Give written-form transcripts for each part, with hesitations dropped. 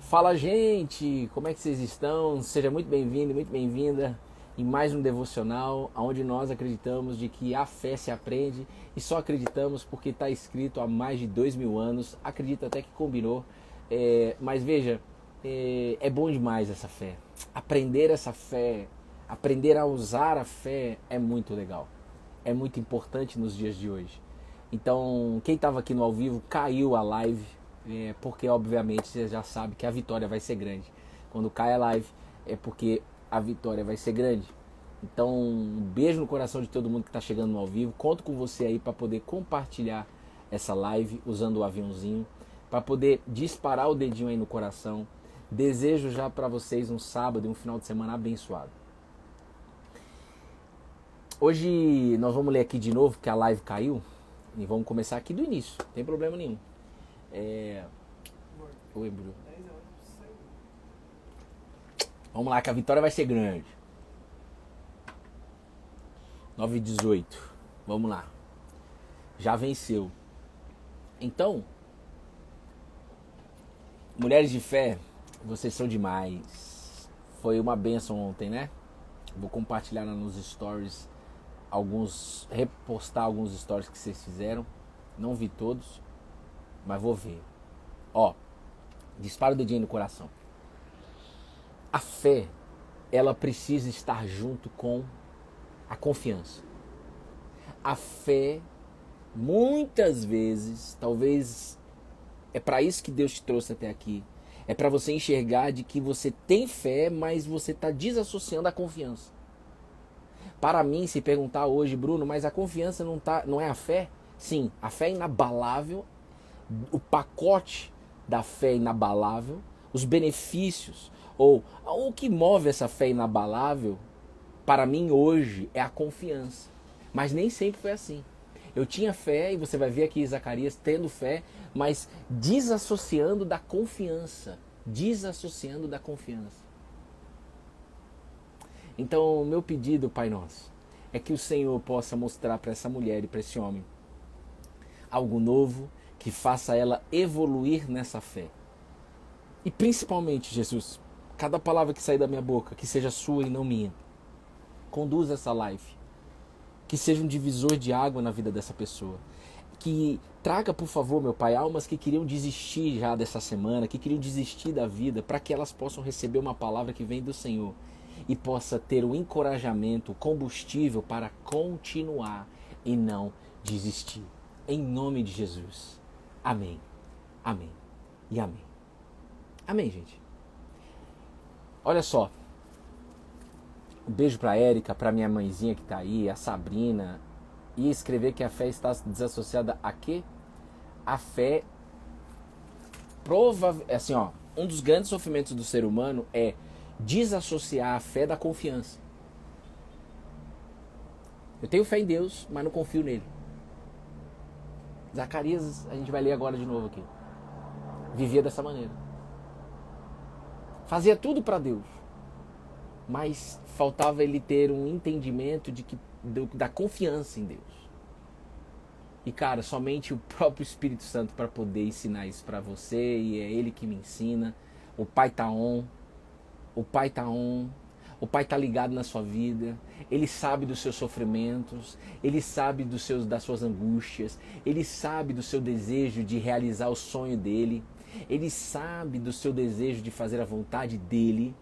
Fala, gente! Como é que vocês estão? Seja muito bem-vindo e muito bem-vinda em mais um devocional onde nós acreditamos de que a fé se aprende e só acreditamos porque está escrito há mais de 2000 anos. Acredito até que combinou. Mas veja, é bom demais essa fé. Aprender essa fé, aprender a usar a fé é muito legal. É muito importante nos dias de hoje. Então, quem estava aqui no ao vivo caiu a live, porque obviamente você já sabe que a vitória vai ser grande. Quando cai a live é porque a vitória vai ser grande. Então, um beijo no coração de todo mundo que está chegando no ao vivo. Conto com você aí para poder compartilhar essa live usando o aviãozinho, para poder disparar o dedinho aí no coração. Desejo já para vocês um sábado e um final de semana abençoado. Hoje nós vamos ler aqui de novo, porque a live caiu. E vamos começar aqui do início, não tem problema nenhum. Oi, Bruno. Vamos lá, que a vitória vai ser grande. 9:18. Vamos lá. Já venceu. Então, mulheres de fé, vocês são demais. Foi uma bênção ontem, né? Vou compartilhar nos stories repostar alguns stories que vocês fizeram. Não vi todos, mas vou ver. Dispara o dedinho no coração. A fé, ela precisa estar junto com a confiança. A fé, muitas vezes, talvez é para isso que Deus te trouxe até aqui. É para você enxergar de que você tem fé, mas você está desassociando a confiança. Para mim, se perguntar hoje, Bruno, mas a confiança não é a fé? Sim, a fé é inabalável, o pacote da fé é inabalável, os benefícios, ou o que move essa fé inabalável, para mim hoje, é a confiança. Mas nem sempre foi assim. Eu tinha fé, e você vai ver aqui Zacarias tendo fé, mas desassociando da confiança. Desassociando da confiança. Então, o meu pedido, Pai Nosso, é que o Senhor possa mostrar para essa mulher e para esse homem algo novo que faça ela evoluir nessa fé. E principalmente, Jesus, cada palavra que sair da minha boca, que seja sua e não minha, conduza essa live. Que seja um divisor de água na vida dessa pessoa. Que traga, por favor, meu Pai, almas que queriam desistir já dessa semana, que queriam desistir da vida, para que elas possam receber uma palavra que vem do Senhor e possa ter o encorajamento, o combustível para continuar e não desistir. Em nome de Jesus. Amém. Amém. E amém. Amém, gente. Olha só. Um beijo para a Érica, para minha mãezinha que está aí, a Sabrina. E escrever que a fé está desassociada a quê? A fé assim, um dos grandes sofrimentos do ser humano é desassociar a fé da confiança. Eu tenho fé em Deus, mas não confio nele. Zacarias, a gente vai ler agora de novo aqui. Vivia dessa maneira. Fazia tudo para Deus. Mas faltava ele ter um entendimento da confiança em Deus. E cara, somente o próprio Espírito Santo para poder ensinar isso para você, e é ele que me ensina. O Pai tá on. O Pai tá on. O Pai tá ligado na sua vida. Ele sabe dos seus sofrimentos. Ele sabe das suas angústias. Ele sabe do seu desejo de realizar o sonho dele. Ele sabe do seu desejo de fazer a vontade dele.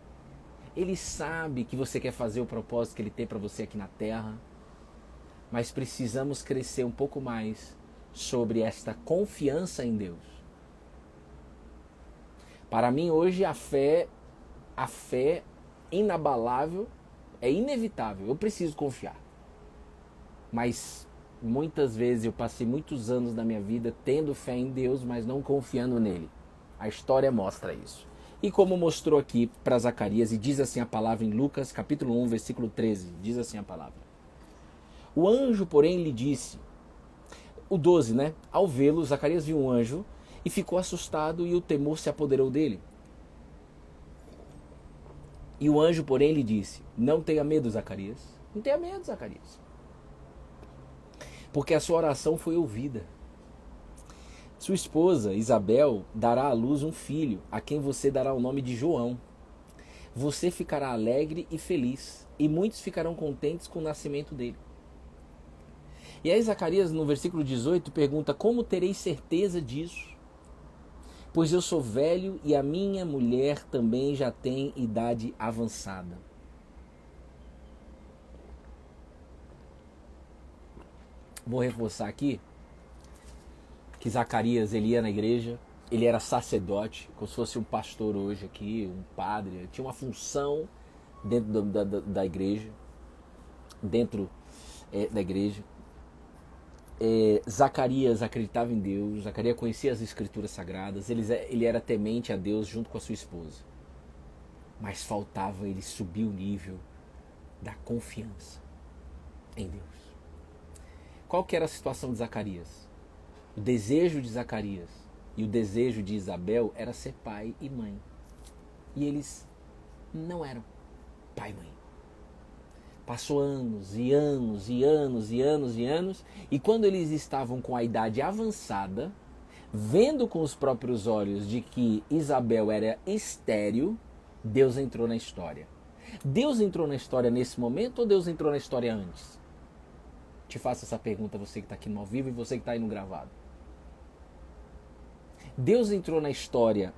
Ele sabe que você quer fazer o propósito que ele tem para você aqui na Terra. Mas precisamos crescer um pouco mais sobre esta confiança em Deus. Para mim hoje a fé inabalável é inevitável. Eu preciso confiar. Mas muitas vezes eu passei muitos anos da minha vida tendo fé em Deus, mas não confiando nele. A história mostra isso. E como mostrou aqui para Zacarias, e diz assim a palavra em Lucas capítulo 1, versículo 13, diz assim a palavra. O anjo, porém, lhe disse, o 12, né? Ao vê-lo, Zacarias viu um anjo e ficou assustado e o temor se apoderou dele. E o anjo, porém, lhe disse, não tenha medo, Zacarias. Não tenha medo, Zacarias. Porque a sua oração foi ouvida. Sua esposa, Isabel, dará à luz um filho, a quem você dará o nome de João. Você ficará alegre e feliz, e muitos ficarão contentes com o nascimento dele. E aí Zacarias, no versículo 18, pergunta: como terei certeza disso? Pois eu sou velho e a minha mulher também já tem idade avançada. Vou reforçar aqui que Zacarias, ele ia na igreja, ele era sacerdote, como se fosse um pastor hoje aqui, um padre, ele tinha uma função dentro da igreja, dentro da igreja. Zacarias acreditava em Deus, Zacarias conhecia as escrituras sagradas, ele era temente a Deus junto com a sua esposa. Mas faltava ele subir o nível da confiança em Deus. Qual que era a situação de Zacarias? O desejo de Zacarias e o desejo de Isabel era ser pai e mãe. E eles não eram pai e mãe. Passou anos e anos e anos e anos e anos, e quando eles estavam com a idade avançada, vendo com os próprios olhos de que Isabel era estéril, Deus entrou na história. Deus entrou na história nesse momento ou Deus entrou na história antes? Te faço essa pergunta, você que está aqui no ao vivo e você que está aí no gravado. Deus entrou na história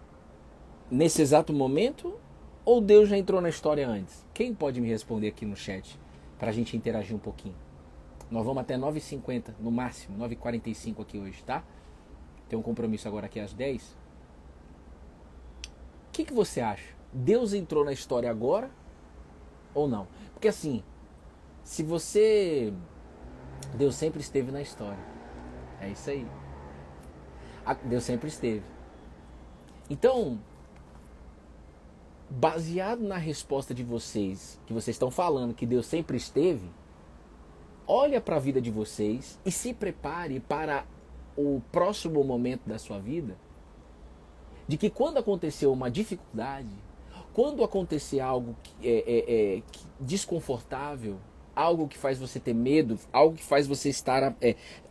nesse exato momento ou Deus já entrou na história antes? Quem pode me responder aqui no chat para a gente interagir um pouquinho? Nós vamos até 9h50, no máximo, 9h45 aqui hoje, tá? Tem um compromisso agora aqui às 10. O que você acha? Deus entrou na história agora ou não? Porque assim, se você... Deus sempre esteve na história. É isso aí. Deus sempre esteve. Então, baseado na resposta de vocês, que vocês estão falando que Deus sempre esteve, olha para a vida de vocês e se prepare para o próximo momento da sua vida, de que quando acontecer uma dificuldade, quando acontecer algo desconfortável, algo que faz você ter medo, algo que faz você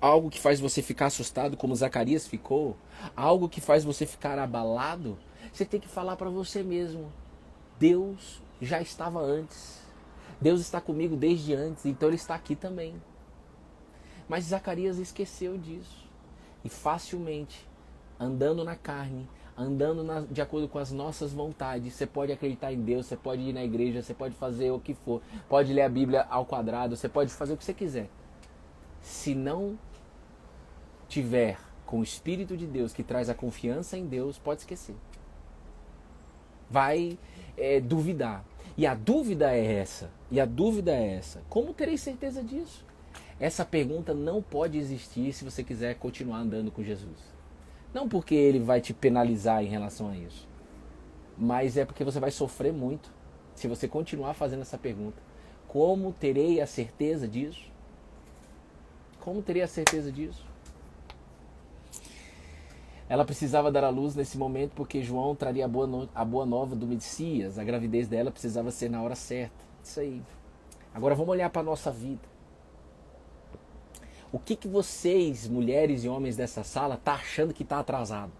algo que faz você ficar assustado, como Zacarias ficou, algo que faz você ficar abalado, você tem que falar para você mesmo: Deus já estava antes, Deus está comigo desde antes, então Ele está aqui também. Mas Zacarias esqueceu disso e facilmente, andando na carne, andando de acordo com as nossas vontades, você pode acreditar em Deus, você pode ir na igreja, você pode fazer o que for, pode ler a Bíblia ao quadrado, você pode fazer o que você quiser. Se não tiver com o Espírito de Deus que traz a confiança em Deus, pode esquecer. Vai duvidar. E a dúvida é essa. Como terei certeza disso? Essa pergunta não pode existir se você quiser continuar andando com Jesus. Não porque Ele vai te penalizar em relação a isso, mas é porque você vai sofrer muito se você continuar fazendo essa pergunta. Como terei a certeza disso? Como terei a certeza disso? Ela precisava dar à luz nesse momento porque João traria a boa nova do Messias. A gravidez dela precisava ser na hora certa. Isso aí. Agora vamos olhar para a nossa vida. O que vocês, mulheres e homens dessa sala, tá achando que está atrasado?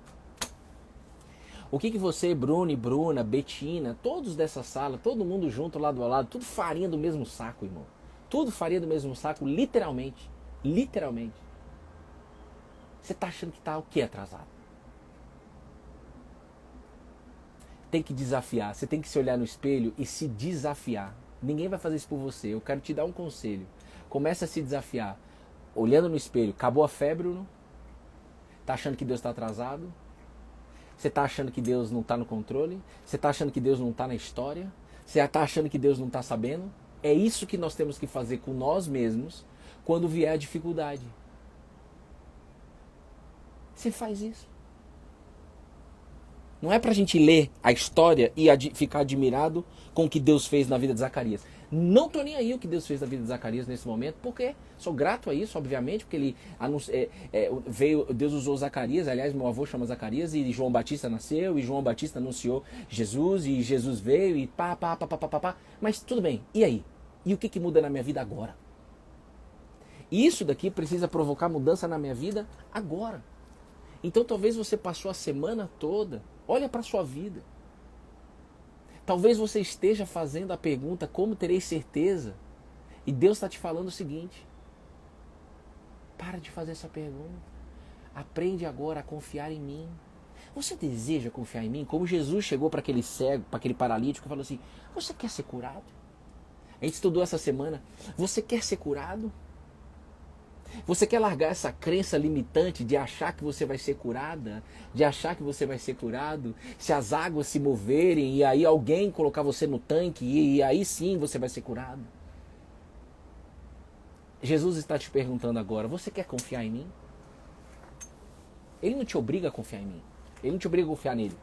O que você, Bruno e Bruna, Betina, todos dessa sala, todo mundo junto, lado a lado, tudo farinha do mesmo saco, irmão. Tudo farinha do mesmo saco, literalmente. Literalmente. Você tá achando que tá o que atrasado? Tem que desafiar. Você tem que se olhar no espelho e se desafiar. Ninguém vai fazer isso por você. Eu quero te dar um conselho. Começa a se desafiar. Olhando no espelho, acabou a febre, Bruno? Tá achando que Deus está atrasado? Você tá achando que Deus não está no controle? Você tá achando que Deus não está na história? Você tá achando que Deus não está sabendo? É isso que nós temos que fazer com nós mesmos quando vier a dificuldade. Você faz isso. Não é pra gente ler a história e ficar admirado com o que Deus fez na vida de Zacarias. Não tô nem aí o que Deus fez na vida de Zacarias nesse momento, porque sou grato a isso, obviamente, porque ele Deus usou Zacarias, aliás, meu avô chama Zacarias, e João Batista nasceu, e João Batista anunciou Jesus, e Jesus veio, e pá. Mas tudo bem, e aí? E o que muda na minha vida agora? Isso daqui precisa provocar mudança na minha vida agora. Então talvez você passou a semana toda, olha para a sua vida. Talvez você esteja fazendo a pergunta, como terei certeza? E Deus está te falando o seguinte: para de fazer essa pergunta. Aprende agora a confiar em mim. Você deseja confiar em mim? Como Jesus chegou para aquele cego, para aquele paralítico e falou assim: você quer ser curado? A gente estudou essa semana. Você quer ser curado? Você quer largar essa crença limitante de achar que você vai ser curada? De achar que você vai ser curado? Se as águas se moverem e aí alguém colocar você no tanque e aí sim você vai ser curado? Jesus está te perguntando agora: você quer confiar em mim? Ele não te obriga a confiar em mim. Ele não te obriga a confiar nele.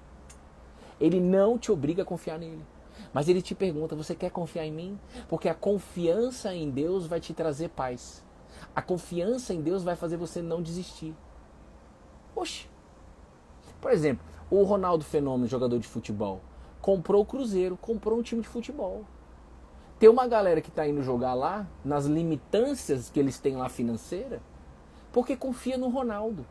Ele não te obriga a confiar nele. Mas ele te pergunta: você quer confiar em mim? Porque a confiança em Deus vai te trazer paz. A confiança em Deus vai fazer você não desistir. Oxe. Por exemplo, o Ronaldo Fenômeno, jogador de futebol, comprou o Cruzeiro, comprou um time de futebol. Tem uma galera que está indo jogar lá, nas limitâncias que eles têm lá financeira, porque confia no Ronaldo.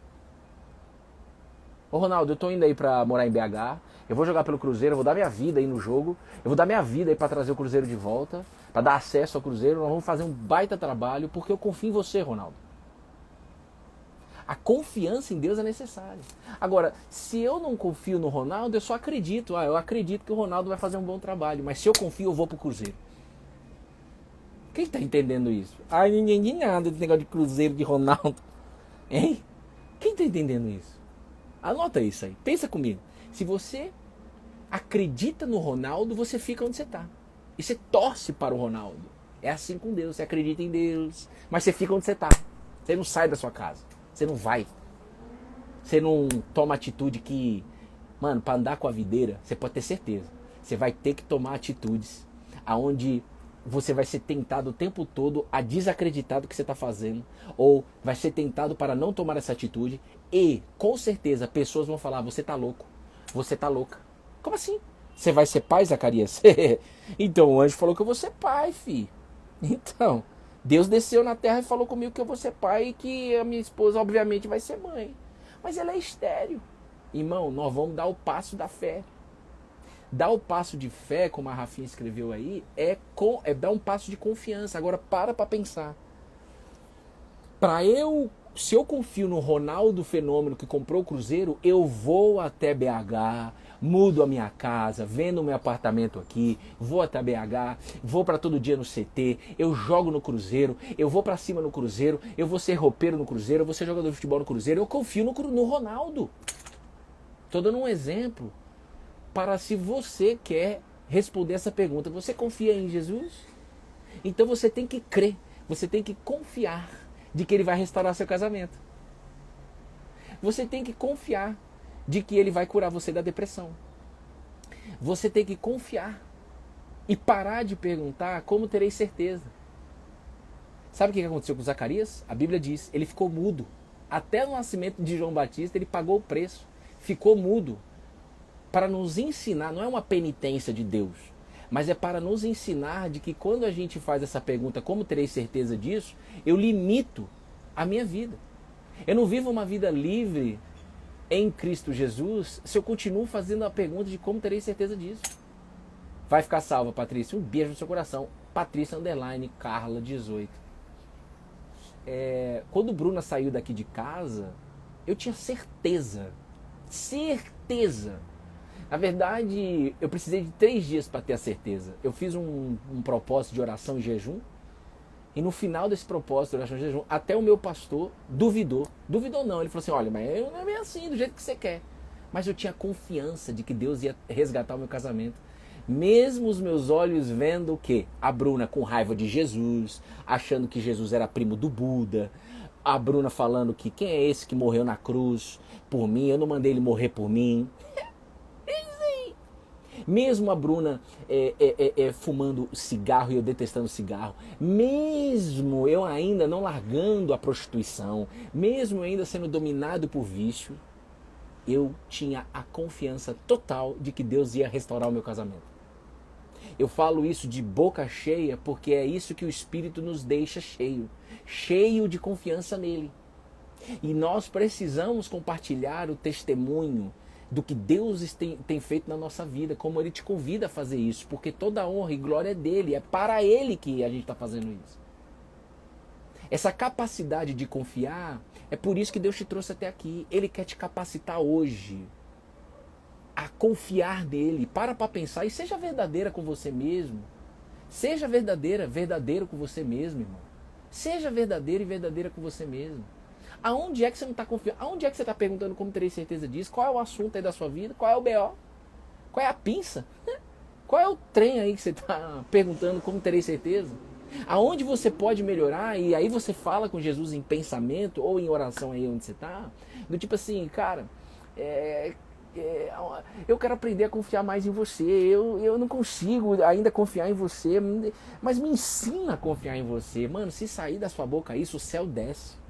Ô Ronaldo, eu tô indo aí pra morar em BH, eu vou jogar pelo Cruzeiro, eu vou dar minha vida aí no jogo, eu vou dar minha vida aí pra trazer o Cruzeiro de volta, pra dar acesso ao Cruzeiro, nós vamos fazer um baita trabalho, porque eu confio em você, Ronaldo. A confiança em Deus é necessária. Agora, se eu não confio no Ronaldo, eu só acredito, eu acredito que o Ronaldo vai fazer um bom trabalho, mas se eu confio, eu vou pro Cruzeiro. Quem tá entendendo isso? Ai, ninguém entende nada desse negócio de Cruzeiro, de Ronaldo. Hein? Quem tá entendendo isso? Anota isso aí, pensa comigo. Se você acredita no Ronaldo, você fica onde você está. E você torce para o Ronaldo. É assim com Deus, você acredita em Deus, mas você fica onde você está. Você não sai da sua casa, você não vai. Você não toma atitude que... Mano, para andar com a videira, você pode ter certeza. Você vai ter que tomar atitudes aonde você vai ser tentado o tempo todo a desacreditar do que você está fazendo, ou vai ser tentado para não tomar essa atitude, e com certeza pessoas vão falar: você tá louco, você tá louca. Como assim? Você vai ser pai, Zacarias? Então o anjo falou que eu vou ser pai, fi. Então, Deus desceu na terra e falou comigo que eu vou ser pai e que a minha esposa obviamente vai ser mãe. Mas ela é estéril. Irmão, nós vamos dar o passo da fé. Dar o passo de fé, como a Rafinha escreveu aí, é dar um passo de confiança. Agora para pensar. Se eu confio no Ronaldo Fenômeno que comprou o Cruzeiro, eu vou até BH, mudo a minha casa, vendo o meu apartamento aqui, vou até BH, vou para todo dia no CT, eu jogo no Cruzeiro, eu vou para cima no Cruzeiro, eu vou ser roupeiro no Cruzeiro, eu vou ser jogador de futebol no Cruzeiro, eu confio no Ronaldo. Estou dando um exemplo para se você quer responder essa pergunta: você confia em Jesus? Então você tem que crer, você tem que confiar de que ele vai restaurar seu casamento. Você tem que confiar de que ele vai curar você da depressão. Você tem que confiar e parar de perguntar: como terei certeza? Sabe o que aconteceu com Zacarias? A Bíblia diz, ele ficou mudo. Até no nascimento de João Batista ele pagou o preço. Ficou mudo. Para nos ensinar, não é uma penitência de Deus, mas é para nos ensinar de que quando a gente faz essa pergunta: como terei certeza disso? Eu limito a minha vida. Eu não vivo uma vida livre em Cristo Jesus se eu continuo fazendo a pergunta de como terei certeza disso. Vai ficar salva, Patrícia. Um beijo no seu coração. Patrícia Carla 18. Quando Bruna saiu daqui de casa, eu tinha certeza. Na verdade, eu precisei de 3 dias para ter a certeza. Eu fiz um propósito de oração e jejum. E no final desse propósito de oração e jejum, até o meu pastor duvidou. Duvidou não, ele falou assim: olha, mas não é bem assim, do jeito que você quer. Mas eu tinha confiança de que Deus ia resgatar o meu casamento. Mesmo os meus olhos vendo o quê? A Bruna com raiva de Jesus, achando que Jesus era primo do Buda. A Bruna falando que quem é esse que morreu na cruz por mim? Eu não mandei ele morrer por mim. Mesmo a Bruna fumando cigarro e eu detestando cigarro, mesmo eu ainda não largando a prostituição, mesmo eu ainda sendo dominado por vício, eu tinha a confiança total de que Deus ia restaurar o meu casamento. Eu falo isso de boca cheia porque é isso que o Espírito nos deixa cheio de confiança nele. E nós precisamos compartilhar o testemunho do que Deus tem feito na nossa vida, como Ele te convida a fazer isso, porque toda a honra e glória é dele, é para Ele que a gente está fazendo isso. Essa capacidade de confiar, é por isso que Deus te trouxe até aqui. Ele quer te capacitar hoje a confiar nele. Para pensar e seja verdadeira com você mesmo. Seja verdadeiro com você mesmo, irmão. Seja verdadeiro e verdadeira com você mesmo. Aonde é que você não está confiando? Aonde é que você está perguntando como terei certeza disso? Qual é o assunto aí da sua vida? Qual é o BO? Qual é a pinça? Qual é o trem aí que você está perguntando como terei certeza? Aonde você pode melhorar? E aí você fala com Jesus em pensamento ou em oração aí onde você está. Do tipo assim, cara, eu quero aprender a confiar mais em você. Eu não consigo ainda confiar em você, mas me ensina a confiar em você. Mano, se sair da sua boca isso, o céu desce.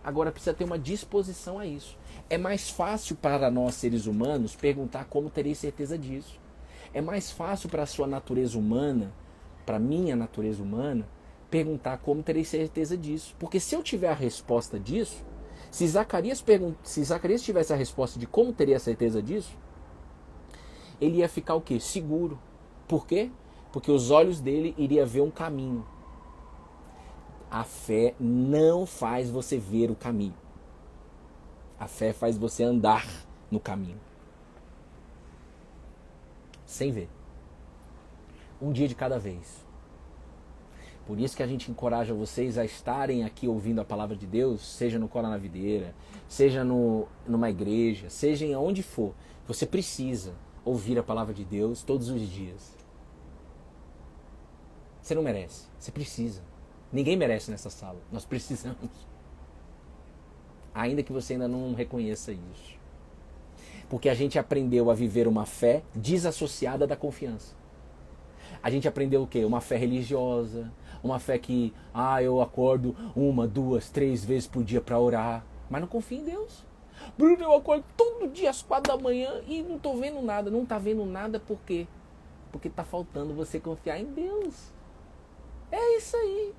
Agora precisa ter uma disposição a isso. É mais fácil para nós seres humanos perguntar como terei certeza disso. É mais fácil para a sua natureza humana, para a minha natureza humana, perguntar como terei certeza disso. Porque se eu tiver a resposta disso, se Zacarias tivesse a resposta de como teria a certeza disso, ele ia ficar o quê? Seguro. Por quê? Porque os olhos dele iriam ver um caminho. A fé não faz você ver o caminho. A fé faz você andar no caminho. Sem ver. Um dia de cada vez. Por isso que a gente encoraja vocês a estarem aqui ouvindo a palavra de Deus, seja no Cola na Videira, seja numa igreja, seja em onde for. Você precisa ouvir a palavra de Deus todos os dias. Você não merece, você precisa. Ninguém merece nessa sala, nós precisamos. Ainda que você ainda não reconheça isso. Porque a gente aprendeu a viver uma fé desassociada da confiança. A gente aprendeu o quê? Uma fé religiosa, uma fé que, eu acordo 1, 2, 3 vezes por dia para orar, mas não confio em Deus. Bruno, eu acordo todo dia às 4 da manhã e não estou vendo nada. Não está vendo nada por quê? Porque está faltando você confiar em Deus. É isso aí.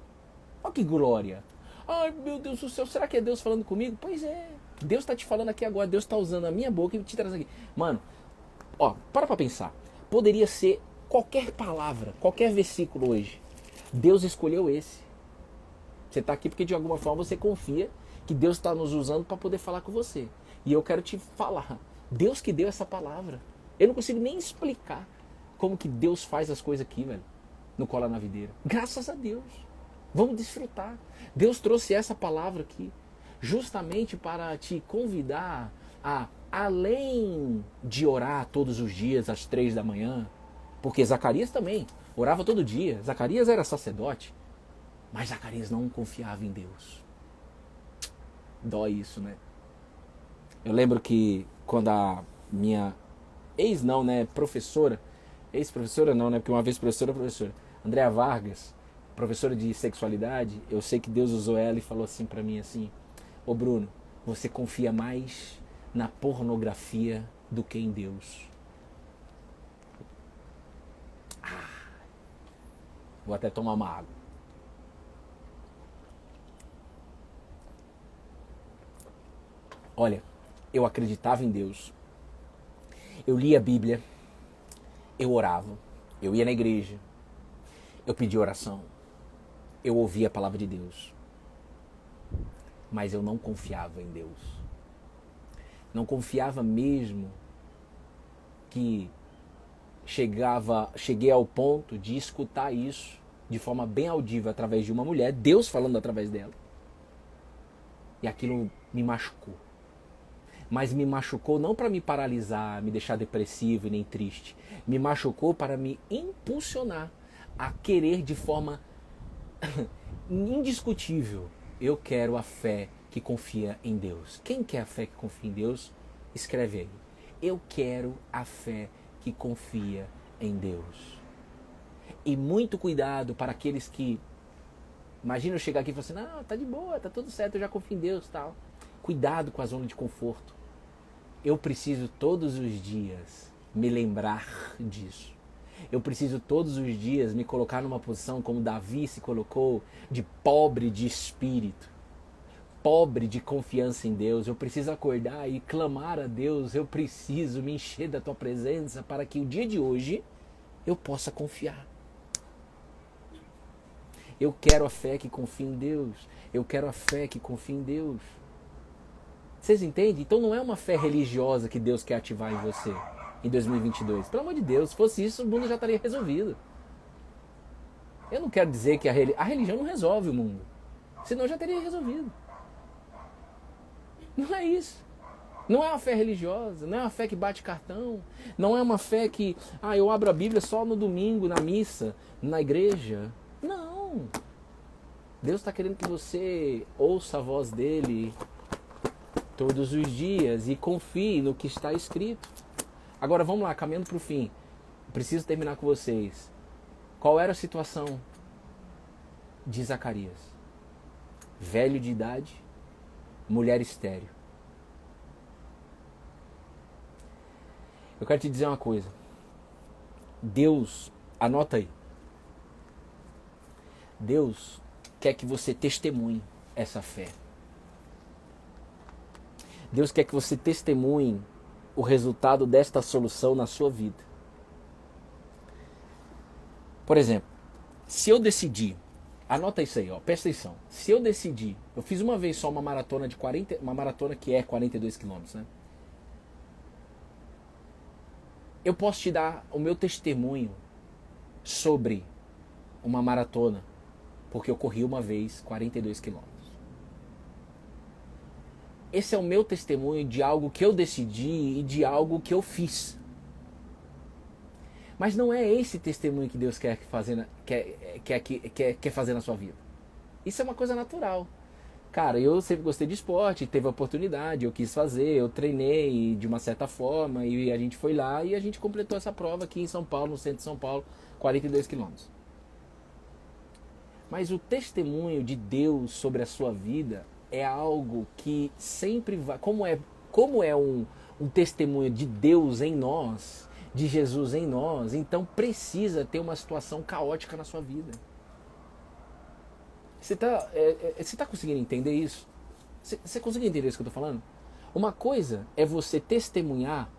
Olha que glória. Ai, meu Deus do céu, será que é Deus falando comigo? Pois é. Deus está te falando aqui agora. Deus está usando a minha boca e te traz aqui. Mano, para pensar. Poderia ser qualquer palavra, qualquer versículo hoje. Deus escolheu esse. Você está aqui porque de alguma forma você confia que Deus está nos usando para poder falar com você. E eu quero te falar. Deus que deu essa palavra. Eu não consigo nem explicar como que Deus faz as coisas aqui, velho. No Cola na Videira. Graças a Deus. Vamos desfrutar. Deus trouxe essa palavra aqui justamente para te convidar a, além de orar todos os dias às 3 da manhã, porque Zacarias também orava todo dia. Zacarias era sacerdote, mas Zacarias não confiava em Deus. Dói isso, né? Eu lembro que quando a minha ex-professora não, né? Porque uma vez professora, Andréa Vargas, professora de sexualidade, eu sei que Deus usou ela e falou assim pra mim assim: ô Bruno, você confia mais na pornografia do que em Deus. Vou até tomar uma água. Olha, eu acreditava em Deus. Eu lia a Bíblia. Eu orava. Eu ia na igreja. Eu pedia oração. Eu ouvia a palavra de Deus. Mas eu não confiava em Deus. Não confiava mesmo que cheguei ao ponto de escutar isso de forma bem audível através de uma mulher, Deus falando através dela. E aquilo me machucou. Mas me machucou não para me paralisar, me deixar depressivo e nem triste. Me machucou para me impulsionar a querer de forma indiscutível. Eu quero a fé que confia em Deus. Quem quer a fé que confia em Deus? Escreve aí. Eu quero a fé que confia em Deus. E muito cuidado para aqueles que... Imagina eu chegar aqui e falar assim: não, tá de boa, tá tudo certo, eu já confio em Deus e tal. Cuidado com a zona de conforto. Eu preciso todos os dias me lembrar disso. Eu preciso todos os dias me colocar numa posição como Davi se colocou, de pobre de espírito. pobre de confiança em Deus. Eu preciso acordar e clamar a Deus. Eu preciso me encher da tua presença para que o dia de hoje eu possa confiar. Eu quero a fé que confia em Deus. Eu quero a fé que confia em Deus. Vocês entendem? Então não é uma fé religiosa que Deus quer ativar em você em 2022. Pelo amor de Deus, se fosse isso, o mundo já estaria resolvido. Eu não quero dizer que a religião não resolve o mundo. Senão já teria resolvido. Não é isso. Não é uma fé religiosa, não é uma fé que bate cartão, não é uma fé que, eu abro a Bíblia só no domingo, na missa, na igreja. Não. Deus está querendo que você ouça a voz dele todos os dias e confie no que está escrito. Agora vamos lá, caminhando para o fim. Preciso terminar com vocês. Qual era a situação de Zacarias? Velho de idade, mulher estéril. Eu quero te dizer uma coisa. Deus, anota aí. Deus quer que você testemunhe essa fé. Deus quer que você testemunhe o resultado desta solução na sua vida. Por exemplo, se eu decidir, anota isso aí, presta atenção. Se eu decidir, eu fiz uma vez só uma maratona uma maratona que é 42 quilômetros, né? Eu posso te dar o meu testemunho sobre uma maratona, porque eu corri uma vez 42 quilômetros. Esse é o meu testemunho de algo que eu decidi e de algo que eu fiz. Mas não é esse testemunho que Deus quer fazer, quer fazer na sua vida. Isso é uma coisa natural. Cara, eu sempre gostei de esporte, teve a oportunidade, eu quis fazer, eu treinei de uma certa forma e a gente foi lá e a gente completou essa prova aqui em São Paulo, no centro de São Paulo, 42 quilômetros. Mas o testemunho de Deus sobre a sua vida é algo que sempre vai... Como é um testemunho de Deus em nós, de Jesus em nós, então precisa ter uma situação caótica na sua vida. Você está conseguindo entender isso? Você consegue entender isso que eu estou falando? Uma coisa é você testemunhar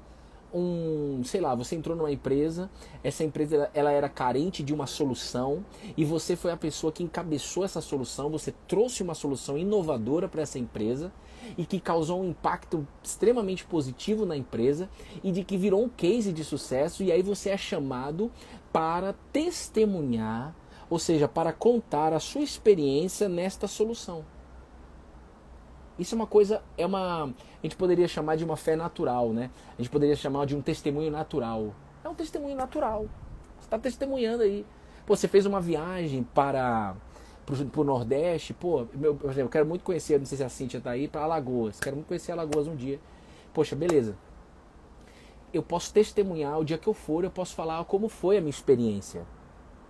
você entrou numa empresa, essa empresa ela era carente de uma solução e você foi a pessoa que encabeçou essa solução, você trouxe uma solução inovadora para essa empresa e que causou um impacto extremamente positivo na empresa e de que virou um case de sucesso e aí você é chamado para testemunhar, ou seja, para contar a sua experiência nesta solução. Isso é uma coisa, a gente poderia chamar de uma fé natural, né? A gente poderia chamar de um testemunho natural. É um testemunho natural. Você está testemunhando aí. Pô, você fez uma viagem para o Nordeste. Pô, por exemplo, eu quero muito conhecer, não sei se a Cíntia está aí, para Alagoas. Quero muito conhecer Alagoas um dia. Poxa, beleza. Eu posso testemunhar, o dia que eu for, eu posso falar como foi a minha experiência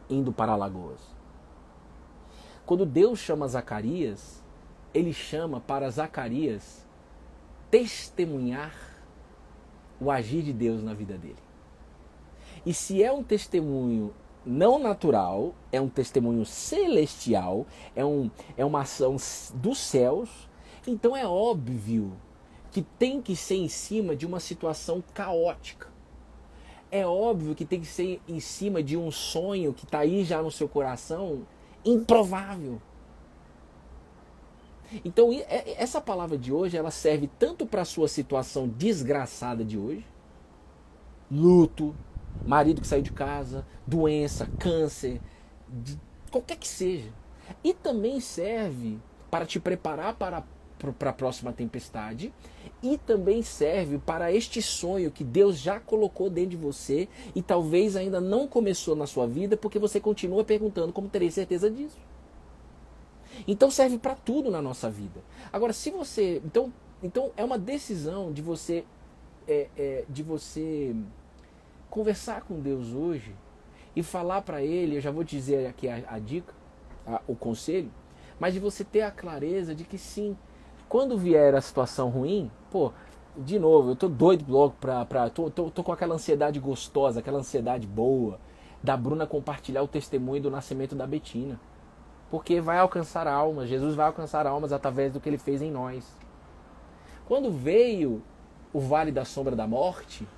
indo para Alagoas. Quando Deus chama Zacarias, ele chama para Zacarias testemunhar o agir de Deus na vida dele. E se é um testemunho não natural, é um testemunho celestial, é uma ação dos céus, então é óbvio que tem que ser em cima de uma situação caótica. É óbvio que tem que ser em cima de um sonho que está aí já no seu coração, improvável. Então essa palavra de hoje, ela serve tanto para a sua situação desgraçada de hoje, luto, marido que saiu de casa, doença, câncer, qualquer que seja. E também serve para te preparar para a próxima tempestade e também serve para este sonho que Deus já colocou dentro de você e talvez ainda não começou na sua vida porque você continua perguntando como terei certeza disso. Então serve para tudo na nossa vida. Agora, se você... Então é uma decisão de você conversar com Deus hoje e falar para Ele, eu já vou dizer aqui a dica, o conselho, mas de você ter a clareza de que sim, quando vier a situação ruim, de novo, eu tô doido logo tô com aquela ansiedade gostosa, aquela ansiedade boa, da Bruna compartilhar o testemunho do nascimento da Betina. porque vai alcançar almas. Jesus vai alcançar almas através do que ele fez em nós. Quando veio o vale da sombra da morte,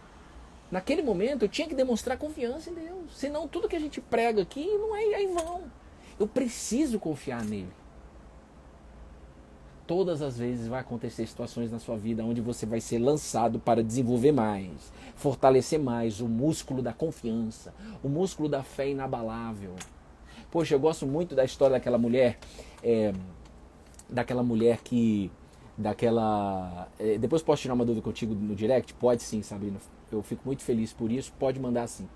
naquele momento eu tinha que demonstrar confiança em Deus. Senão tudo que a gente prega aqui não é em vão. Eu preciso confiar nele. Todas as vezes vai acontecer situações na sua vida onde você vai ser lançado para desenvolver mais, fortalecer mais o músculo da confiança, o músculo da fé inabalável. Poxa, eu gosto muito da história daquela mulher, depois posso tirar uma dúvida contigo no direct? Pode sim, Sabrina. Eu fico muito feliz por isso, pode mandar sim.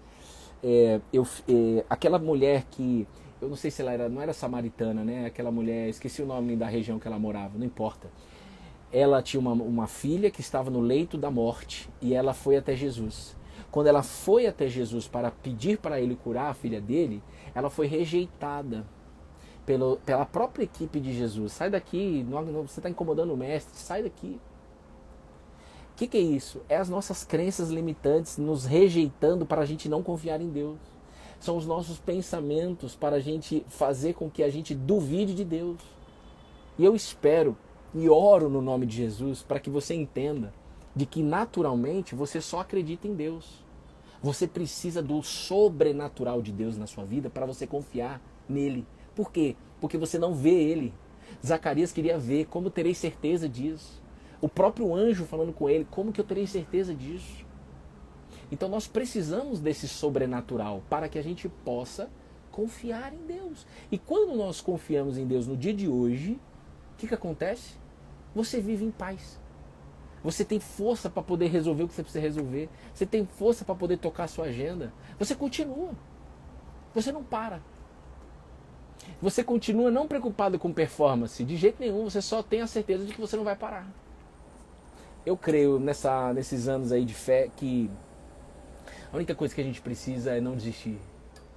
Aquela mulher que, eu não sei se ela não era samaritana, né? Aquela mulher, esqueci o nome da região que ela morava, não importa. Ela tinha uma filha que estava no leito da morte e ela foi até Jesus. Quando ela foi até Jesus para pedir para ele curar a filha dele, ela foi rejeitada pela própria equipe de Jesus. Sai daqui, você está incomodando o mestre, sai daqui. O que é isso? É as nossas crenças limitantes nos rejeitando para a gente não confiar em Deus. São os nossos pensamentos para a gente fazer com que a gente duvide de Deus. E eu espero e oro no nome de Jesus para que você entenda de que naturalmente você só acredita em Deus. Você precisa do sobrenatural de Deus na sua vida para você confiar nele. Por quê? Porque você não vê ele. Zacarias queria ver, como terei certeza disso? O próprio anjo falando com ele, como que eu terei certeza disso? Então nós precisamos desse sobrenatural para que a gente possa confiar em Deus. E quando nós confiamos em Deus no dia de hoje, o que acontece? Você vive em paz. Você tem força para poder resolver o que você precisa resolver. Você tem força para poder tocar a sua agenda. Você continua. Você não para. Você continua não preocupado com performance. De jeito nenhum, você só tem a certeza de que você não vai parar. Eu creio nesses anos aí de fé que a única coisa que a gente precisa é não desistir.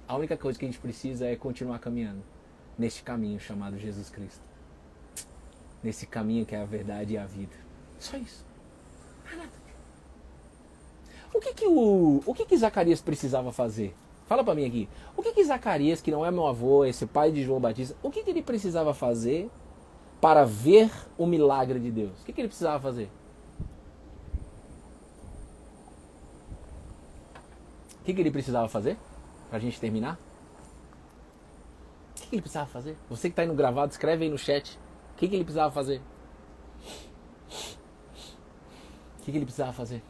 A única coisa que a gente precisa é continuar caminhando neste caminho chamado Jesus Cristo. Nesse caminho que é a verdade e a vida. Só isso. Não é nada. O que Zacarias precisava fazer? Fala pra mim aqui. O que Zacarias, que não é meu avô, esse pai de João Batista, o que ele precisava fazer para ver o milagre de Deus? O que ele precisava fazer? O que ele precisava fazer? Pra gente terminar? O que ele precisava fazer? Você que está aí no gravado, escreve aí no chat. O que ele precisava fazer? O que ele precisava fazer?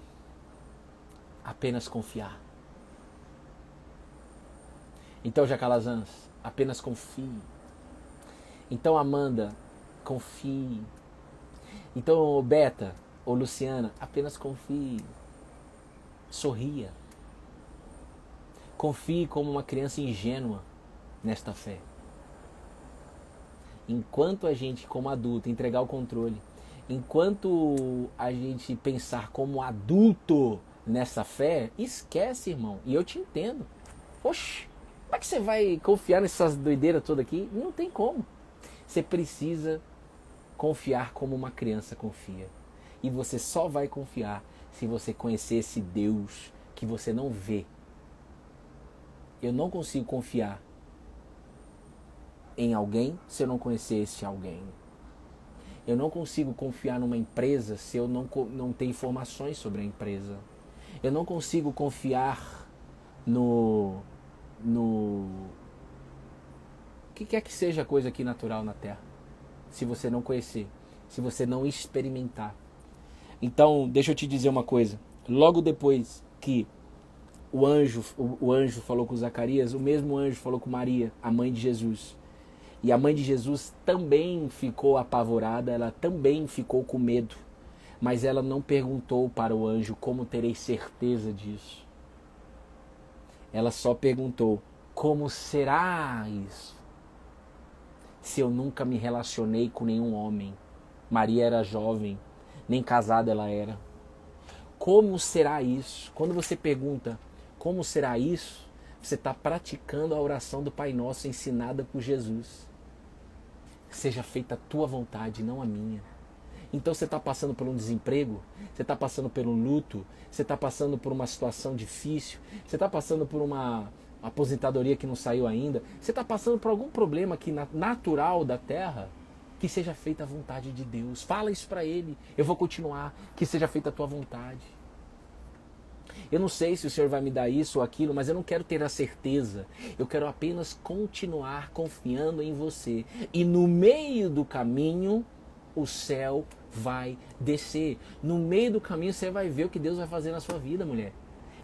Apenas confiar. Então, Jacalazans, apenas confie. Então, Amanda, confie. Então, Beta ou Luciana, apenas confie. Sorria. Confie como uma criança ingênua nesta fé. Enquanto a gente, como adulto, entregar o controle, enquanto a gente pensar como adulto nessa fé, esquece, irmão. E eu te entendo. Oxe, como é que você vai confiar nessas doideiras todas aqui? Não tem como. Você precisa confiar como uma criança confia. E você só vai confiar se você conhecer esse Deus que você não vê. Eu não consigo confiar em alguém se eu não conhecer esse alguém. Eu não consigo confiar numa empresa se eu não tenho informações sobre a empresa. Eu não consigo confiar no que quer que seja coisa aqui natural na Terra, se você não conhecer, se você não experimentar. Então, deixa eu te dizer uma coisa. Logo depois que o anjo falou com Zacarias, o mesmo anjo falou com Maria, a mãe de Jesus. E a mãe de Jesus também ficou apavorada, ela também ficou com medo. Mas ela não perguntou para o anjo como terei certeza disso. Ela só perguntou, como será isso? Se eu nunca me relacionei com nenhum homem. Maria era jovem, nem casada ela era. Como será isso? Quando você pergunta, como será isso? Você está praticando a oração do Pai Nosso ensinada por Jesus. Seja feita a tua vontade, não a minha. Então você está passando por um desemprego, você está passando por um luto, você está passando por uma situação difícil, você está passando por uma uma aposentadoria que não saiu ainda, você está passando por algum problema aqui natural da terra, que seja feita a vontade de Deus. Fala isso para Ele. Eu vou continuar, que seja feita a tua vontade. Eu não sei se o Senhor vai me dar isso ou aquilo, mas eu não quero ter a certeza. Eu quero apenas continuar confiando em você. E no meio do caminho, o céu vai descer. No meio do caminho, você vai ver o que Deus vai fazer na sua vida, mulher.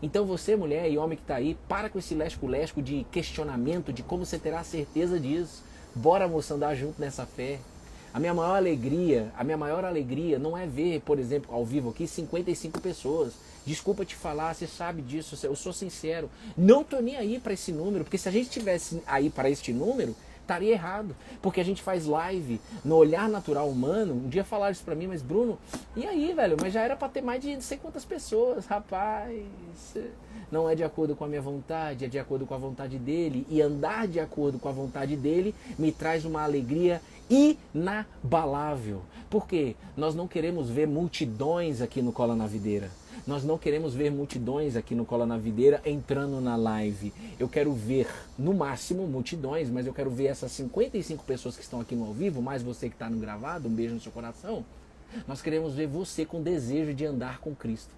Então você, mulher e homem que está aí, para com esse lesco-lesco de questionamento de como você terá a certeza disso. Bora, moça, andar junto nessa fé. A minha maior alegria não é ver, por exemplo, ao vivo aqui, 55 pessoas. Desculpa te falar, você sabe disso, eu sou sincero. Não tô nem aí para esse número, porque se a gente tivesse aí para este número, estaria errado. Porque a gente faz live no olhar natural humano. Um dia falaram isso para mim, mas Bruno, e aí, velho? Mas já era para ter mais de não sei quantas pessoas, rapaz. Não é de acordo com a minha vontade, é de acordo com a vontade dele. E andar de acordo com a vontade dele me traz uma alegria inabalável. Por quê? Nós não queremos ver multidões aqui no Cola na Videira. Nós não queremos ver multidões aqui no Cola na Videira entrando na live. Eu quero ver, no máximo, multidões, mas eu quero ver essas 55 pessoas que estão aqui no ao vivo, mais você que está no gravado, um beijo no seu coração. Nós queremos ver você com desejo de andar com Cristo.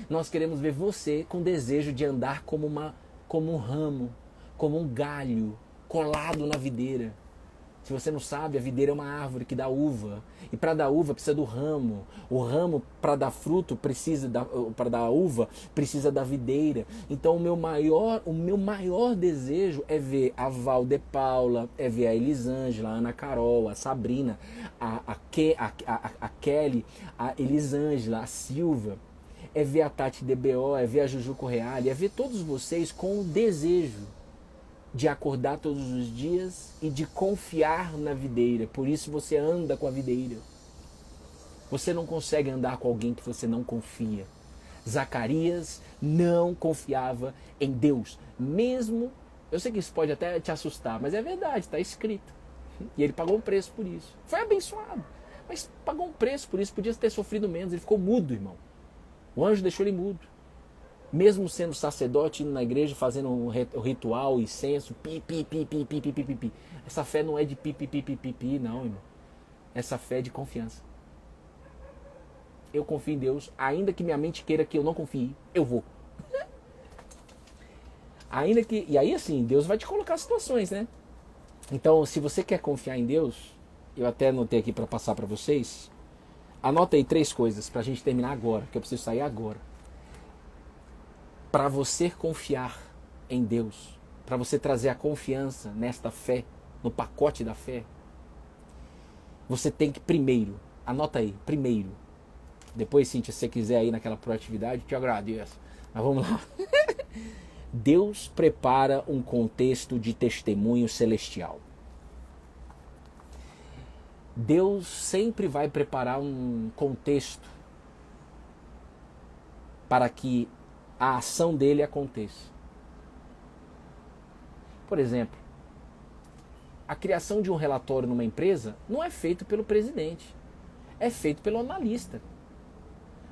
Nós queremos ver você com desejo de andar como um ramo, como um galho colado na videira. Se você não sabe, a videira é uma árvore que dá uva. E para dar uva precisa do ramo. O ramo, para dar fruto, para dar uva, precisa da videira. Então o meu maior desejo é ver a Val de Paula, é ver a Elisângela, a Ana Carol, a Sabrina, a Kelly, a Elisângela, a Silva. É ver a Tati DBO, é ver a Juju Correale, é ver todos vocês com o desejo de acordar todos os dias e de confiar na videira. Por isso você anda com a videira. Você não consegue andar com alguém que você não confia. Zacarias não confiava em Deus. Mesmo, eu sei que isso pode até te assustar, mas é verdade, está escrito. E ele pagou um preço por isso. Foi abençoado, mas pagou um preço por isso. Podia ter sofrido menos. Ele ficou mudo, irmão. O anjo deixou ele mudo. Mesmo sendo sacerdote, indo na igreja, fazendo o ritual, incenso, pi. Essa fé não é de pi, não, irmão. Essa fé é de confiança. Eu confio em Deus, ainda que minha mente queira que eu não confie, eu vou. E aí assim, Deus vai te colocar situações, né? Então, se você quer confiar em Deus, eu até anotei aqui para passar para vocês. Anota aí 3 coisas pra gente terminar agora, que eu preciso sair agora. Para você confiar em Deus, para você trazer a confiança nesta fé, no pacote da fé, você tem que primeiro, anota aí, primeiro, depois, Cíntia, se você quiser ir naquela proatividade, te agradeço. Mas vamos lá. Deus prepara um contexto de testemunho celestial. Deus sempre vai preparar um contexto para que a ação dele aconteça. Por exemplo, a criação de um relatório numa empresa não é feito pelo presidente, é feito pelo analista.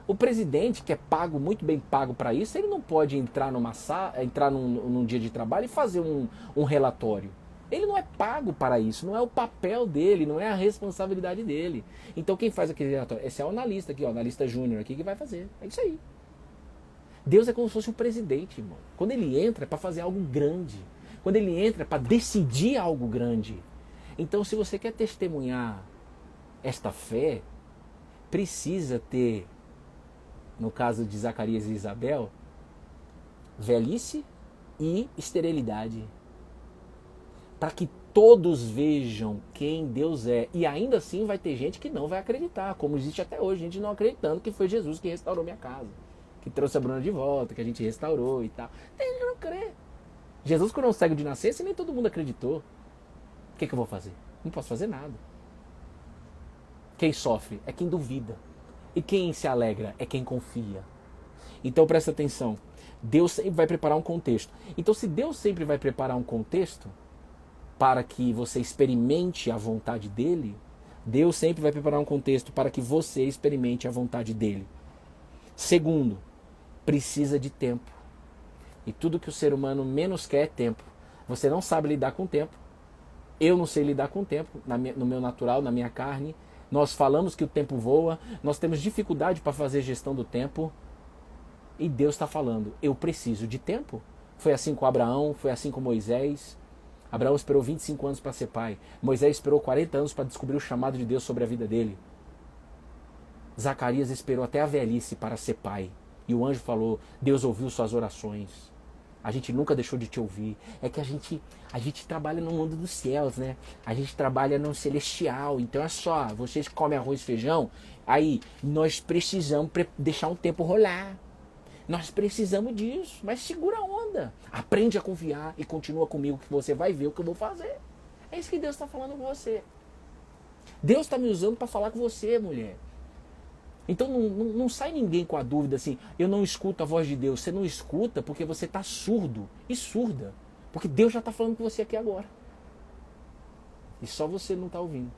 O presidente, que é pago, muito bem pago para isso, ele não pode entrar num dia de trabalho e fazer um relatório. Ele não é pago para isso, não é o papel dele, não é a responsabilidade dele. Então quem faz aquele relatório? Esse é o analista aqui, o analista júnior aqui que vai fazer. É isso aí. Deus é como se fosse um presidente, irmão. Quando ele entra é para fazer algo grande. Quando ele entra é para decidir algo grande. Então, se você quer testemunhar esta fé, precisa ter, no caso de Zacarias e Isabel, velhice e esterilidade. Para que todos vejam quem Deus é. E ainda assim vai ter gente que não vai acreditar, como existe até hoje, gente não acreditando que foi Jesus que restaurou minha casa, que trouxe a Bruna de volta, que a gente restaurou e tal. Tem gente que não crê. Jesus curou um cego de nascença e nem todo mundo acreditou. O que eu vou fazer? Não posso fazer nada. Quem sofre é quem duvida. E quem se alegra é quem confia. Então presta atenção. Deus sempre vai preparar um contexto. Então se Deus sempre vai preparar um contexto para que você experimente a vontade dele, Deus sempre vai preparar um contexto para que você experimente a vontade dele. Segundo, precisa de tempo. E tudo que o ser humano menos quer é tempo. Você não sabe lidar com o tempo. Eu não sei lidar com o tempo, no meu natural, na minha carne. Nós falamos que o tempo voa, nós temos dificuldade para fazer gestão do tempo. E Deus está falando, eu preciso de tempo. Foi assim com Abraão, foi assim com Moisés. Abraão esperou 25 anos para ser pai. Moisés esperou 40 anos para descobrir o chamado de Deus sobre a vida dele. Zacarias esperou até a velhice para ser pai. E o anjo falou, Deus ouviu suas orações. A gente nunca deixou de te ouvir. É que a gente trabalha no mundo dos céus, né? A gente trabalha no celestial. Então é só, vocês comem arroz e feijão, aí nós precisamos deixar um tempo rolar. Nós precisamos disso, mas segura a onda. Aprende a confiar e continua comigo que você vai ver o que eu vou fazer. É isso que Deus está falando com você. Deus está me usando para falar com você, mulher. Então não sai ninguém com a dúvida assim, eu não escuto a voz de Deus. Você não escuta porque você está surdo e surda. Porque Deus já está falando com você aqui agora. E só você não está ouvindo.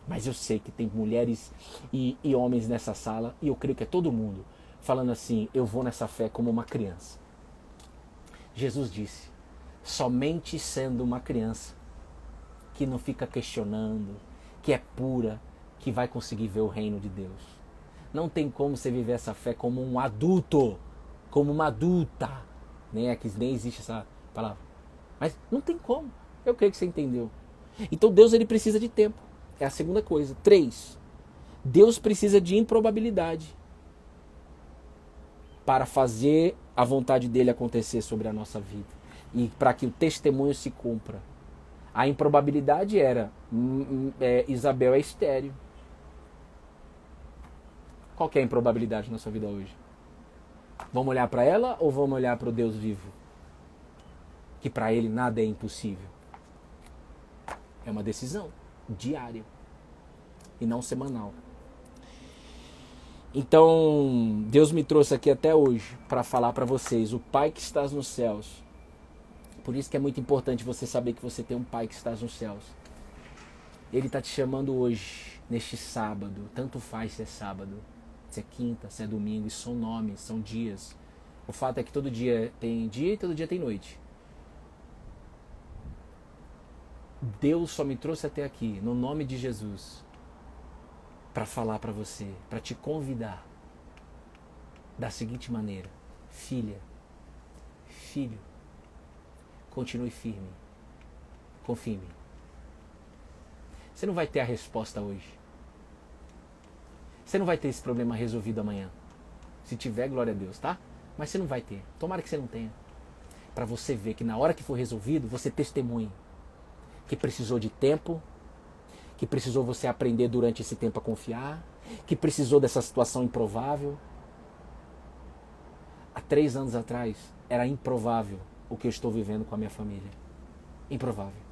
Mas eu sei que tem mulheres e homens nessa sala, e eu creio que é todo mundo, falando assim, eu vou nessa fé como uma criança. Jesus disse, somente sendo uma criança, que não fica questionando, que é pura, que vai conseguir ver o reino de Deus. Não tem como você viver essa fé como um adulto, como uma adulta. Nem existe essa palavra. Mas não tem como. Eu creio que você entendeu. Então Deus ele precisa de tempo. É a segunda coisa. 3. Deus precisa de improbabilidade para fazer a vontade dele acontecer sobre a nossa vida. E para que o testemunho se cumpra. A improbabilidade era Isabel é estéril. Qual que é a improbabilidade na sua vida hoje? Vamos olhar para ela ou vamos olhar para o Deus vivo? Que para ele nada é impossível. É uma decisão diária e não semanal. Então, Deus me trouxe aqui até hoje para falar para vocês, o Pai que estás nos céus. Por isso que é muito importante você saber que você tem um Pai que estás nos céus. Ele está te chamando hoje, neste sábado, tanto faz se é sábado, se é quinta, se é domingo, isso são nomes, são dias. O fato é que todo dia tem dia e todo dia tem noite. Deus só me trouxe até aqui, no nome de Jesus, para falar para você, para te convidar da seguinte maneira: filha, filho, continue firme, confie em mim. Você não vai ter a resposta hoje. Você não vai ter esse problema resolvido amanhã. Se tiver, glória a Deus, tá? Mas você não vai ter. Tomara que você não tenha. Para você ver que na hora que for resolvido, você testemunhe que precisou de tempo, que precisou você aprender durante esse tempo a confiar, que precisou dessa situação improvável. Há 3 anos atrás, era improvável o que eu estou vivendo com a minha família. Improvável.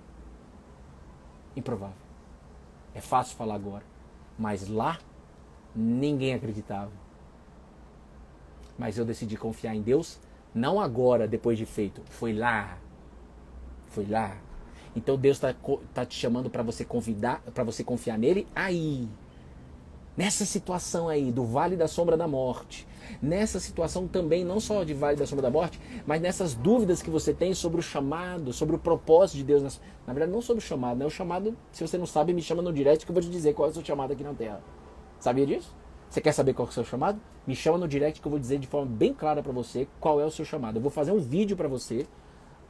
Improvável. É fácil falar agora. Mas lá, ninguém acreditava. Mas eu decidi confiar em Deus, não agora, depois de feito. Foi lá. Foi lá. Então Deus está te chamando para você confiar nele aí. Nessa situação aí, do vale da sombra da morte. Nessa situação também, não só de vale da sombra da morte, mas nessas dúvidas que você tem sobre o chamado, sobre o propósito de Deus. Na verdade, não sobre o chamado, né? O chamado, se você não sabe, me chama no direct que eu vou te dizer qual é o seu chamado aqui na Terra. Sabia disso? Você quer saber qual é o seu chamado? Me chama no direct que eu vou dizer de forma bem clara para você qual é o seu chamado. Eu vou fazer um vídeo para você,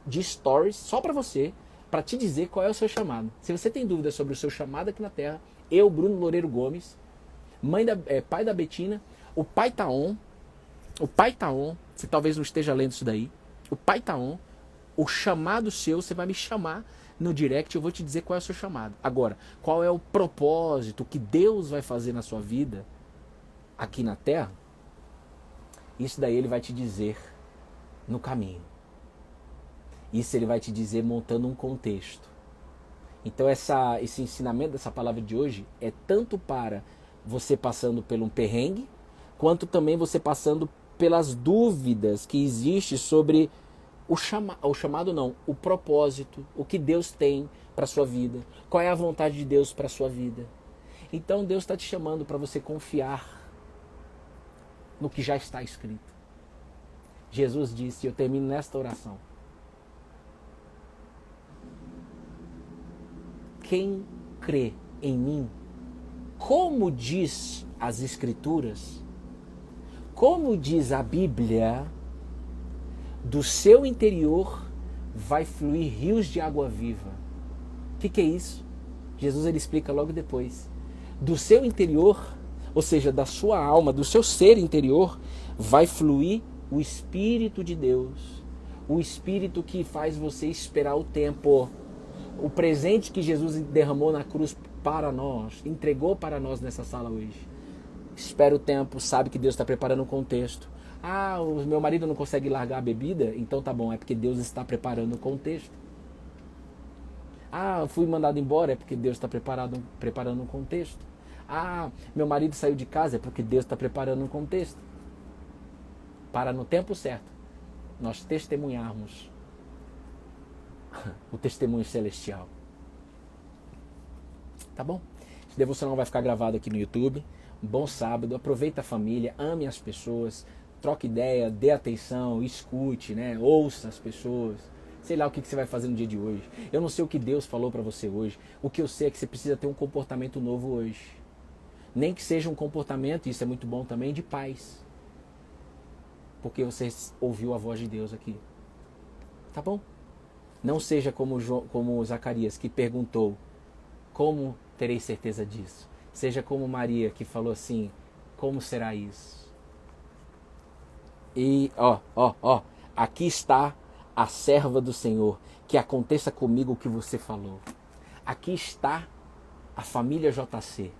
de stories, só para você, para te dizer qual é o seu chamado. Se você tem dúvidas sobre o seu chamado aqui na Terra, eu, Bruno Loureiro Gomes, pai da Betina, o pai tá on, você talvez não esteja lendo isso daí, o pai tá on, o chamado seu, você vai me chamar no direct, eu vou te dizer qual é o seu chamado. Agora, qual é o propósito que Deus vai fazer na sua vida aqui na Terra? Isso daí ele vai te dizer no caminho. Isso ele vai te dizer montando um contexto. Então esse ensinamento dessa palavra de hoje é tanto para você passando por um perrengue, quanto também você passando pelas dúvidas que existem sobre o chamado não, o propósito, o que Deus tem para a sua vida, qual é a vontade de Deus para a sua vida. Então Deus está te chamando para você confiar no que já está escrito. Jesus disse, e eu termino nesta oração: quem crê em mim, como diz as Escrituras, como diz a Bíblia, do seu interior vai fluir rios de água viva. O que é isso? Jesus ele explica logo depois. Do seu interior, ou seja, da sua alma, do seu ser interior, vai fluir o Espírito de Deus. O Espírito que faz você esperar o tempo. O presente que Jesus derramou na cruz para nós, entregou para nós nessa sala hoje. Espera o tempo, sabe que Deus está preparando um contexto. Ah, o meu marido não consegue largar a bebida? Então tá bom, é porque Deus está preparando um contexto. Ah, fui mandado embora, é porque Deus está preparando um contexto. Ah, meu marido saiu de casa, é porque Deus está preparando um contexto. Para no tempo certo, nós testemunharmos o testemunho celestial. Tá bom? Esse devocional vai ficar gravado aqui no YouTube. Um bom sábado, aproveita a família, ame as pessoas, troque ideia, dê atenção, escute, né? Ouça as pessoas. Sei lá o que você vai fazer no dia de hoje. Eu não sei o que Deus falou para você hoje. O que eu sei é que você precisa ter um comportamento novo hoje. Nem que seja um comportamento, isso é muito bom também, de paz. Porque você ouviu a voz de Deus aqui. Tá bom? Não seja como Zacarias, que perguntou: como terei certeza disso? Seja como Maria, que falou assim: como será isso? E, aqui está a serva do Senhor, que aconteça comigo o que você falou. Aqui está a família JC,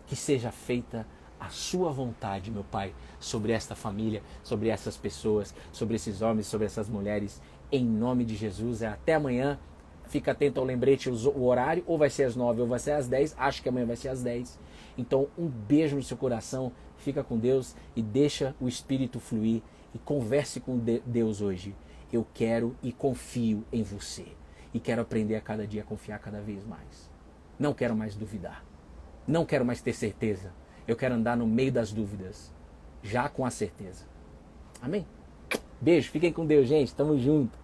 que seja feita a sua vontade, meu Pai, sobre esta família, sobre essas pessoas, sobre esses homens, sobre essas mulheres, em nome de Jesus. Até amanhã. Fica atento ao lembrete, o horário, ou vai ser às 9 ou vai ser às 10. Acho que amanhã vai ser às 10. Então, um beijo no seu coração, fica com Deus e deixa o Espírito fluir e converse com Deus hoje. Eu quero e confio em você. E quero aprender a cada dia a confiar cada vez mais. Não quero mais duvidar. Não quero mais ter certeza. Eu quero andar no meio das dúvidas, já com a certeza. Amém? Beijo, fiquem com Deus, gente. Tamo junto.